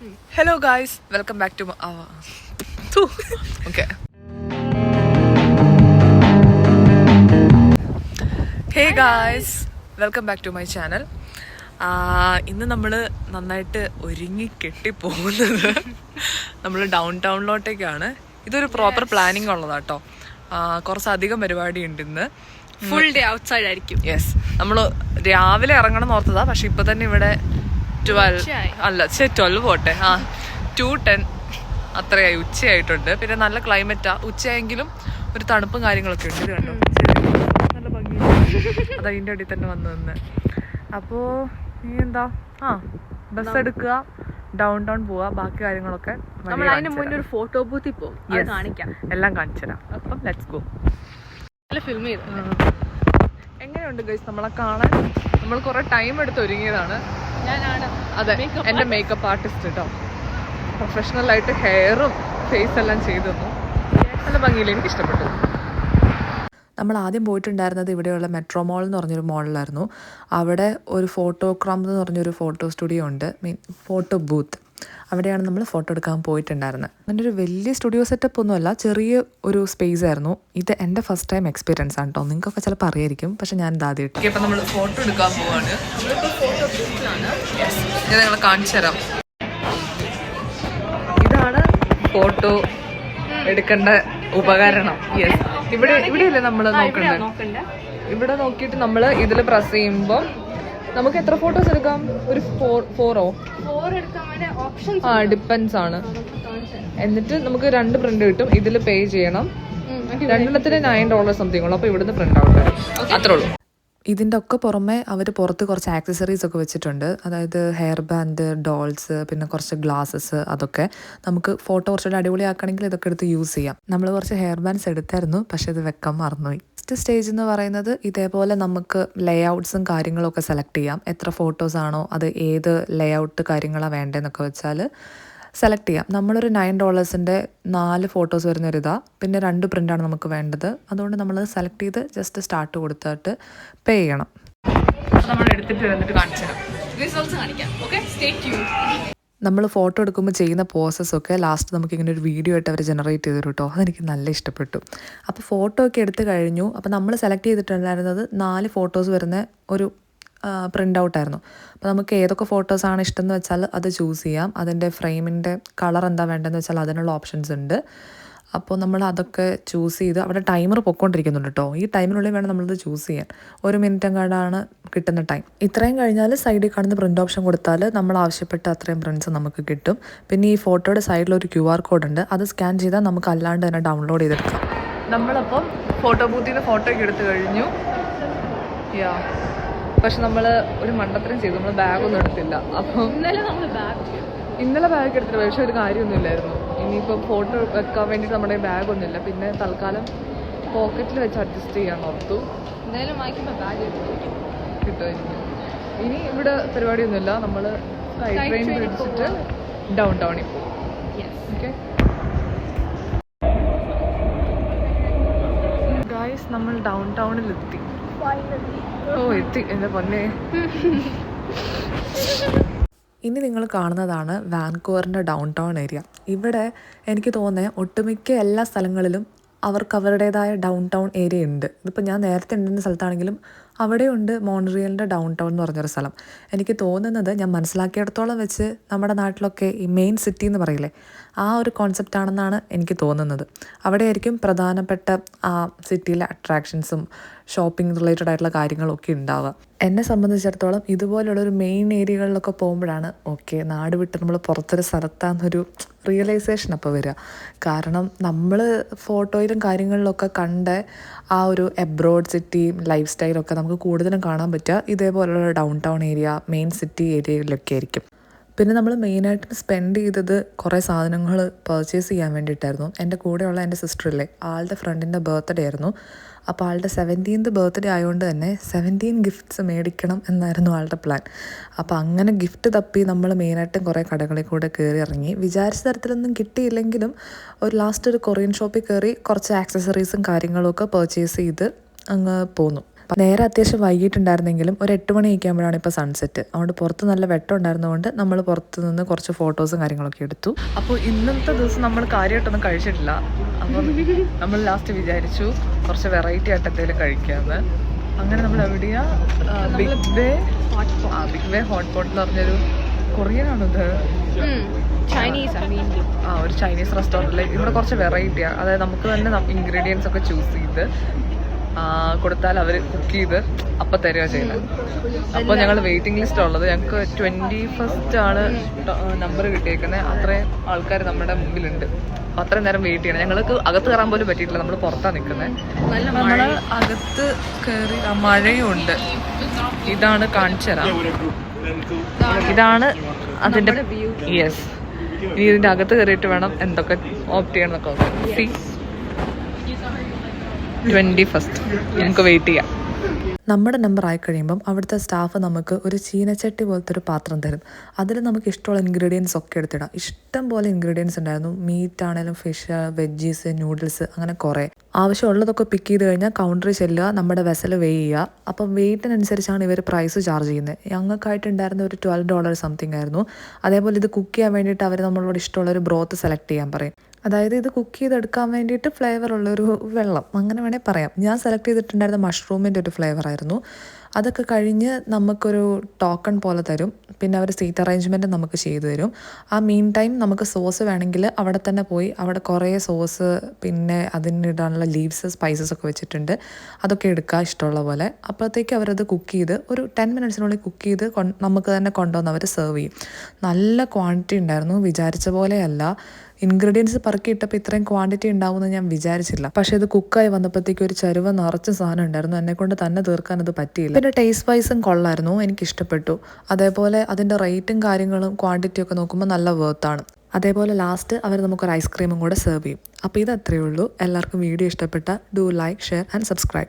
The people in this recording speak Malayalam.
Hello guys, welcome back to my okay. Hey guys, welcome back to my channel. ഇന്ന് നമ്മൾ നന്നായിട്ട് ഒരുങ്ങി കെട്ടിപ്പോകുന്നത് നമ്മൾ ഡൗൺ ടൗണിലോട്ടേക്കാണ്. ഇതൊരു പ്രോപ്പർ പ്ലാനിങ് ഉള്ളതാട്ടോ. കുറച്ചധികം പരിപാടി ഉണ്ട് ഇന്ന്. ഫുൾ ഡേ ഔട്ട്സൈഡ് ആയിരിക്കും. യെസ്, നമ്മൾ രാവിലെ ഇറങ്ങണം എന്ന് ഓർത്തതാ, പക്ഷെ ഇപ്പൊ തന്നെ ഇവിടെ 12 പോട്ടെ 2:10 അത്രയായി, ഉച്ചയായിട്ടുണ്ട്. പിന്നെ നല്ല ക്ലൈമറ്റാ, ഉച്ചയായെങ്കിലും ഒരു തണുപ്പും കാര്യങ്ങളൊക്കെ ഉണ്ട്. ഇത് കണ്ടോ, നല്ല ഭംഗിയില്ല, അത് അതിൻ്റെ അടിയിൽ തന്നെ വന്നു നിന്ന്. അപ്പോൾ നീ എന്താ ബസ് എടുക്കുക, ഡൗൺ ടൗൺ പോവുക, ബാക്കി കാര്യങ്ങളൊക്കെ ഒരു ഫോട്ടോ ബൂത്തിൽ പോകും, കാണിക്കാം, എല്ലാം കാണിച്ചു തരാം. അപ്പം ലെറ്റ്സ് ഗോ. ഫിലിം ചെയ്ത് എങ്ങനെയുണ്ട് ഗൈസ് നമ്മളെ കാണാൻ? നമ്മൾ കുറെ ടൈം എടുത്ത് ഒരുങ്ങിയതാണ്. ഞാനാണ് അതെ, എൻ്റെ മേക്കപ്പ് ആർട്ടിസ്റ്റ് കേട്ടോ. പ്രൊഫഷണൽ ആയിട്ട് ഹെയറും ഫേസ് എല്ലാം ചെയ്തു തന്നു. നല്ല ഭംഗിയില്ല, എനിക്ക് ഇഷ്ടപ്പെട്ടു. നമ്മൾ ആദ്യം പോയിട്ടുണ്ടായിരുന്നത് ഇവിടെയുള്ള മെട്രോ മോൾ എന്ന് പറഞ്ഞൊരു മോളിലായിരുന്നു. അവിടെ ഒരു ഫോട്ടോക്രാം എന്ന് പറഞ്ഞൊരു ഫോട്ടോ സ്റ്റുഡിയോ ഉണ്ട്, ഫോട്ടോ ബൂത്ത്. അവിടെയാണ് നമ്മൾ ഫോട്ടോ എടുക്കാൻ പോയിട്ടുണ്ടായിരുന്നത്. അങ്ങനെ ഒരു വലിയ സ്റ്റുഡിയോ സെറ്റപ്പ് ഒന്നുമല്ല, ചെറിയ ഒരു സ്പേസ് ആയിരുന്നു. ഇത് എൻ്റെ ഫസ്റ്റ് ടൈം എക്സ്പീരിയൻസ് ആണ് കേട്ടോ. നിങ്ങൾക്കൊക്കെ ചിലപ്പോൾ അറിയായിരിക്കും, പക്ഷെ ഞാൻ ഇതാദ്യമായിട്ട്. ഇപ്പം നമ്മൾ ഫോട്ടോ എടുക്കാൻ പോവാണ്. ഞാൻ നിങ്ങളെ കാണിച്ചു തരാം. ഇതാണ് ഫോട്ടോ എടുക്കേണ്ട ഉപകരണം. യെസ്, ഇവിടെയല്ലേ നമ്മൾ നോക്കണ്ടേ? ഇവിടെ നോക്കിയിട്ട് നമ്മൾ ഇതിൽ പ്രസ് ചെയ്യുമ്പോൾ നമുക്ക് എത്ര ഫോട്ടോസ് എടുക്കാം? ഒരു 4 ഡിപ്പെൻസ് ആണ്. എന്നിട്ട് നമുക്ക് 2 പ്രിന്റ് കിട്ടും. ഇതിൽ പേ ചെയ്യണം. രണ്ടെണ്ണത്തിന് $9 സംതിങ് ഉള്ളു. അപ്പോൾ ഇവിടുന്ന് പ്രിന്റ് ഔട്ട് വരും, അത്രേ ഉള്ളൂ. ഇതിൻ്റെ ഒക്കെ പുറമെ അവർ പുറത്ത് കുറച്ച് ആക്സസറീസ് ഒക്കെ വെച്ചിട്ടുണ്ട്. അതായത് ഹെയർ ബാൻഡ്, ഡോൾസ്, പിന്നെ കുറച്ച് ഗ്ലാസസ്. അതൊക്കെ നമുക്ക് ഫോട്ടോ കുറച്ചുകൂടെ അടിപൊളിയാക്കണമെങ്കിൽ ഇതൊക്കെ എടുത്ത് യൂസ് ചെയ്യാം. നമ്മൾ കുറച്ച് ഹെയർ ബാൻഡ്സ് എടുത്തായിരുന്നു, പക്ഷെ ഇത് വെക്കാൻ മറന്നുപോയി. ഫസ്റ്റ് സ്റ്റേജ് എന്ന് പറയുന്നത് ഇതേപോലെ നമുക്ക് ലേ ഔട്ട്സും കാര്യങ്ങളൊക്കെ സെലക്ട് ചെയ്യാം. എത്ര ഫോട്ടോസ് ആണോ, അത് ഏത് ലേ ഔട്ട് കാര്യങ്ങളാണ് വേണ്ടതെന്നൊക്കെ വെച്ചാൽ സെലക്ട് ചെയ്യാം. നമ്മളൊരു $9 4 ഫോട്ടോസ് വരുന്നൊരിതാ, പിന്നെ 2 പ്രിൻ്റാണ് നമുക്ക് വേണ്ടത്. അതുകൊണ്ട് നമ്മളത് സെലക്ട് ചെയ്ത് ജസ്റ്റ് സ്റ്റാർട്ട് കൊടുത്തിട്ട് പേ ചെയ്യണം. നമ്മൾ എടുത്തിട്ട് വന്നിട്ട് കാണിച്ചു തരാം, റിസൾട്ട്സ് കാണിക്കാം. Okay, stay tune. നമ്മൾ ഫോട്ടോ എടുക്കുമ്പോൾ ചെയ്യുന്ന പോസസൊക്കെ ലാസ്റ്റ് നമുക്കിങ്ങനെ ഒരു വീഡിയോ ആയിട്ട് അവർ ജനറേറ്റ് ചെയ്ത് തരും കേട്ടോ. അതെനിക്ക് നല്ല ഇഷ്ടപ്പെട്ടു. അപ്പോൾ ഫോട്ടോ ഒക്കെ എടുത്ത് കഴിഞ്ഞു. അപ്പോൾ നമ്മൾ സെലക്ട് ചെയ്തിട്ടുണ്ടായിരുന്നത് 4 ഫോട്ടോസ് വരുന്ന ഒരു പ്രിൻ്റ് ഔട്ടായിരുന്നു. അപ്പോൾ നമുക്ക് ഏതൊക്കെ ഫോട്ടോസാണ് ഇഷ്ടമെന്ന് വെച്ചാൽ അത് ചൂസ് ചെയ്യാം. അതിൻ്റെ ഫ്രെയിമിൻ്റെ കളർ എന്താ വേണ്ടതെന്ന് വെച്ചാൽ അതിനുള്ള ഓപ്ഷൻസ് ഉണ്ട്. അപ്പോൾ നമ്മൾ അതൊക്കെ ചൂസ് ചെയ്ത് അവിടെ ടൈമർ പൊയ്ക്കൊണ്ടിരിക്കുന്നുണ്ട് കേട്ടോ. ഈ ടൈമിനുള്ളിൽ വേണം നമ്മളത് ചൂസ് ചെയ്യാൻ. 1 മിനിറ്റ് എങ്ങാണ്ടാണ് കിട്ടുന്ന ടൈം. ഇത്രയും കഴിഞ്ഞാൽ സൈഡിൽ കാണുന്ന പ്രിൻ്റ് ഓപ്ഷൻ കൊടുത്താൽ നമ്മൾ ആവശ്യപ്പെട്ട അത്രയും പ്രിൻറ്റ്സ് നമുക്ക് കിട്ടും. പിന്നെ ഈ ഫോട്ടോയുടെ സൈഡിലൊരു QR കോഡ് ഉണ്ട്, അത് സ്കാൻ ചെയ്താൽ നമുക്ക് അല്ലാണ്ട് തന്നെ ഡൗൺലോഡ് ചെയ്തെടുക്കാം. നമ്മളപ്പം ഫോട്ടോ ബൂത്തിൽ നിന്ന് ഫോട്ടോ ഒക്കെ എടുത്തു കഴിഞ്ഞു. പക്ഷെ നമ്മൾ ഒരു മണ്ടത്തരം ചെയ്തു, നമ്മൾ ബാഗൊന്നും എടുത്തില്ല. അപ്പം ഇന്നലെ ബാഗ് എടുത്തില്ല, പക്ഷെ ഒരു കാര്യമൊന്നുമില്ലായിരുന്നു. ഇനിയിപ്പോൾ ഫോട്ടോ വെക്കാൻ വേണ്ടിയിട്ട് നമ്മുടെ ബാഗൊന്നുമില്ല. പിന്നെ തൽക്കാലം പോക്കറ്റിൽ വെച്ച് അഡ്ജസ്റ്റ് ചെയ്യാൻ ഓർത്തു. കിട്ടുമായിരിക്കും. ഇനി ഇവിടെ പരിപാടിയൊന്നുമില്ല, നമ്മൾ സ്കൈ ട്രെയിൻ പിടിച്ചിട്ട് ഡൗൺ ടൗണിൽ പോകും. ഓക്കെ ഗായ്സ്, നമ്മൾ ഡൗൺ ടൗണിലെത്തി. എത്തി എൻ്റെ പൊന്നെ. ഇനി നിങ്ങൾ കാണുന്നതാണ് വാൻകൂവറിൻ്റെ ഡൗൺ ടൗൺ ഏരിയ. ഇവിടെ എനിക്ക് തോന്നുന്നത് ഒട്ടുമിക്ക എല്ലാ സ്ഥലങ്ങളിലും അവർക്ക് അവരുടേതായ ഡൗൺ ടൗൺ ഏരിയ ഉണ്ട്. ഇതിപ്പോൾ ഞാൻ നേരത്തെ ഉണ്ടെന്ന സ്ഥലത്താണെങ്കിലും അവിടെയുണ്ട് മോൺട്രിയലിൻ്റെ ഡൗൺ ടൗൺ എന്ന് പറഞ്ഞൊരു സ്ഥലം. എനിക്ക് തോന്നുന്നത്, ഞാൻ മനസ്സിലാക്കിയിടത്തോളം വെച്ച് നമ്മുടെ നാട്ടിലൊക്കെ ഈ മെയിൻ സിറ്റി എന്ന് പറയില്ലേ, ആ ഒരു കോൺസെപ്റ്റ് ആണെന്നാണ് എനിക്ക് തോന്നുന്നത്. അവിടെയായിരിക്കും പ്രധാനപ്പെട്ട ആ സിറ്റിയിലെ അട്രാക്ഷൻസും ഷോപ്പിംഗ് റിലേറ്റഡ് ആയിട്ടുള്ള കാര്യങ്ങളൊക്കെ ഉണ്ടാവുക. എന്നെ സംബന്ധിച്ചിടത്തോളം ഇതുപോലുള്ളൊരു മെയിൻ ഏരിയകളിലൊക്കെ പോകുമ്പോഴാണ് ഓക്കെ, നാട് വിട്ട് നമ്മൾ പുറത്തൊരു സ്ഥലത്താണെന്നൊരു റിയലൈസേഷൻ അപ്പോൾ വരിക. കാരണം നമ്മൾ ഫോട്ടോയിലും കാര്യങ്ങളിലൊക്കെ കണ്ട ആ ഒരു എബ്രോഡ് സിറ്റിയും ലൈഫ് സ്റ്റൈലൊക്കെ നമുക്ക് കൂടുതലും കാണാൻ പറ്റുക ഇതേപോലുള്ള down town area, main city ഏരിയയിലൊക്കെ ആയിരിക്കും. പിന്നെ നമ്മൾ മെയിനായിട്ട് സ്പെൻഡ് ചെയ്തത് കുറേ സാധനങ്ങൾ പർച്ചേസ് ചെയ്യാൻ വേണ്ടിയിട്ടായിരുന്നു. എൻ്റെ കൂടെയുള്ള എൻ്റെ സിസ്റ്ററില്ലേ, ആളുടെ ഫ്രണ്ടിൻ്റെ ബർത്ത്ഡേ ആയിരുന്നു. അപ്പോൾ ആളുടെ 17th ബർത്ത്ഡേ ആയതുകൊണ്ട് തന്നെ 17 ഗിഫ്റ്റ്സ് മേടിക്കണം എന്നായിരുന്നു ആളുടെ പ്ലാൻ. അപ്പോൾ അങ്ങനെ ഗിഫ്റ്റ് തപ്പി നമ്മൾ മെയിനായിട്ടും കുറേ കടകളിൽ കൂടെ കയറി ഇറങ്ങി. വിചാരിച്ച തരത്തിലൊന്നും കിട്ടിയില്ലെങ്കിലും ലാസ്റ്റ് ഒരു കൊറിയൻ ഷോപ്പിൽ കയറി കുറച്ച് ആക്സസറീസും കാര്യങ്ങളൊക്കെ പർച്ചേസ് ചെയ്ത് അങ്ങ് പോന്നു. നേരെ അത്യാവശ്യം വൈകിട്ടുണ്ടായിരുന്നെങ്കിലും ഒരു 8 മണിയൊക്കെ ആകുമ്പോഴാണ് ഇപ്പോൾ സൺസെറ്റ്. അതുകൊണ്ട് പുറത്ത് നല്ല വെട്ടം ഉണ്ടായിരുന്നതുകൊണ്ട് നമ്മൾ പുറത്ത് നിന്ന് കുറച്ച് ഫോട്ടോസും കാര്യങ്ങളൊക്കെ എടുത്തു. അപ്പോൾ ഇന്നത്തെ ദിവസം നമ്മൾ കാര്യമായിട്ടൊന്നും കഴിച്ചിട്ടില്ല. അപ്പം നമ്മൾ ലാസ്റ്റ് വിചാരിച്ചു കുറച്ച് വെറൈറ്റി ആയിട്ട് എന്തെങ്കിലും കഴിക്കാമെന്ന്. അങ്ങനെ നമ്മൾ എവിടെയാ ബിഗ് വേ ഹോട്ട് പോട്ട് എന്ന് പറഞ്ഞൊരു കൊറിയനാണിത്, ഒരു ചൈനീസ് റെസ്റ്റോറൻറ്റിൽ. ഇവിടെ കുറച്ച് വെറൈറ്റിയാണ്, അതായത് നമുക്ക് തന്നെ ഇൻഗ്രീഡിയൻസ് ഒക്കെ ചൂസ് ചെയ്ത് കൊടുത്താൽ അവർ കുക്ക് ചെയ്ത് അപ്പം തരിക ചെയ്യുന്നത്. അപ്പോൾ ഞങ്ങൾ വെയിറ്റിംഗ് ലിസ്റ്റ് ഉള്ളത്, ഞങ്ങൾക്ക് 21st ആണ് നമ്പർ കിട്ടിയേക്കുന്നത്. അത്രയും ആൾക്കാർ നമ്മുടെ മുമ്പിലുണ്ട്. അപ്പോൾ അത്രയും നേരം വെയിറ്റ് ചെയ്യണം. ഞങ്ങൾക്ക് അകത്ത് കയറാൻ പോലും പറ്റിയിട്ടില്ല, നമ്മൾ പുറത്താണ് നിൽക്കുന്നത്. നമ്മൾ അകത്ത് കയറി മഴയും ഉണ്ട്. ഇതാണ് കാണിച്ചു തരാം, ഇതാണ് അതിൻ്റെ വ്യൂ. യെസ്, ഇനി ഇതിൻ്റെ അകത്ത് കയറിയിട്ട് വേണം എന്തൊക്കെ ഓപ്റ്റ് ചെയ്യണം എന്നൊക്കെ. 21st നമുക്ക് വെയിറ്റ് ചെയ്യാം. നമ്മുടെ നമ്പർ ആയി കഴിയുമ്പം അവിടുത്തെ സ്റ്റാഫ് നമുക്ക് ഒരു ചീനച്ചട്ടി പോലത്തെ ഒരു പാത്രം തരും. അതിൽ നമുക്ക് ഇഷ്ടമുള്ള ഇൻഗ്രീഡിയൻസ് ഒക്കെ എടുത്തിടാം. ഇഷ്ടം പോലെ ഇൻഗ്രീഡിയൻസ് ഉണ്ടായിരുന്നു. മീറ്റ് ആണെങ്കിലും ഫിഷ്, വെജീസ്, നൂഡിൽസ്, അങ്ങനെ കുറേ. ആവശ്യമുള്ളതൊക്കെ പിക്ക് ചെയ്ത് കഴിഞ്ഞാൽ കൗണ്ടറിൽ ചെല്ലുക, നമ്മുടെ വെസൽ വേ ചെയ്യുക. അപ്പം വെയിറ്റിനനുസരിച്ചാണ് ഇവർ പ്രൈസ് ചാർജ് ചെയ്യുന്നത്. ഞങ്ങൾക്കായിട്ടുണ്ടായിരുന്ന ഒരു $12 സംതിങ് ആയിരുന്നു. അതേപോലെ ഇത് കുക്ക് ചെയ്യാൻ വേണ്ടിയിട്ട് അവർ നമ്മളോട് ഇഷ്ടമുള്ള ഒരു ബ്രോത്ത് സെലക്ട് ചെയ്യാൻ പറയും. അതായത് ഇത് കുക്ക് ചെയ്തെടുക്കാൻ വേണ്ടിയിട്ട് ഫ്ലേവറുള്ളൊരു വെള്ളം, അങ്ങനെ വേണേൽ പറയാം. ഞാൻ സെലക്ട് ചെയ്തിട്ടുണ്ടായിരുന്ന മഷ്റൂമിൻ്റെ ഒരു ഫ്ലേവറായിരുന്നു. അതൊക്കെ കഴിഞ്ഞ് നമുക്കൊരു ടോക്കൺ പോലെ തരും. പിന്നെ അവർ സീറ്റ് അറേഞ്ച്മെൻറ്റ് നമുക്ക് ചെയ്തു തരും. ആ മീൻ ടൈം നമുക്ക് സോസ് വേണമെങ്കിൽ അവിടെ തന്നെ പോയി അവിടെ കുറേ സോസ്, പിന്നെ അതിനിടാനുള്ള ലീവ്സ്, സ്പൈസസ് ഒക്കെ വെച്ചിട്ടുണ്ട്. അതൊക്കെ എടുക്കുക ഇഷ്ടമുള്ള പോലെ. അപ്പോഴത്തേക്ക് അവരത് കുക്ക് ചെയ്ത് ഒരു 10 മിനിറ്റ്സിനുള്ളിൽ കുക്ക് ചെയ്ത് നമുക്ക് തന്നെ കൊണ്ടുവന്ന് അവർ സെർവ് ചെയ്യും. നല്ല ക്വാണ്ടിറ്റി ഉണ്ടായിരുന്നു, വിചാരിച്ച പോലെയല്ല. ഇൻഗ്രീഡിയൻസ് പറക്കിയിട്ടപ്പോൾ ഇത്രയും ക്വാണ്ടിറ്റി ഉണ്ടാവുമെന്ന് ഞാൻ വിചാരിച്ചില്ല. പക്ഷേ ഇത് കുക്കായി വന്നപ്പോഴത്തേക്ക് ഒരു ചരുവ നിറച്ച സാധനം ഉണ്ടായിരുന്നു. എന്നെക്കൊണ്ട് തന്നെ തീർക്കാൻ അത് പറ്റിയില്ല. പിന്നെ ടേസ്റ്റ് വൈസും കൊള്ളായിരുന്നു, എനിക്കിഷ്ടപ്പെട്ടു. അതേപോലെ അതിൻ്റെ റേറ്റും കാര്യങ്ങളും ക്വാണ്ടിറ്റിയും ഒക്കെ നോക്കുമ്പോൾ നല്ല വേർത്താണ്. അതേപോലെ ലാസ്റ്റ് അവർ നമുക്കൊരു ഐസ്ക്രീമും കൂടെ സെർവ് ചെയ്യും. അപ്പോൾ ഇത് അത്രയേ ഉള്ളൂ. എല്ലാവർക്കും വീഡിയോ ഇഷ്ടപ്പെട്ട do like, share and subscribe.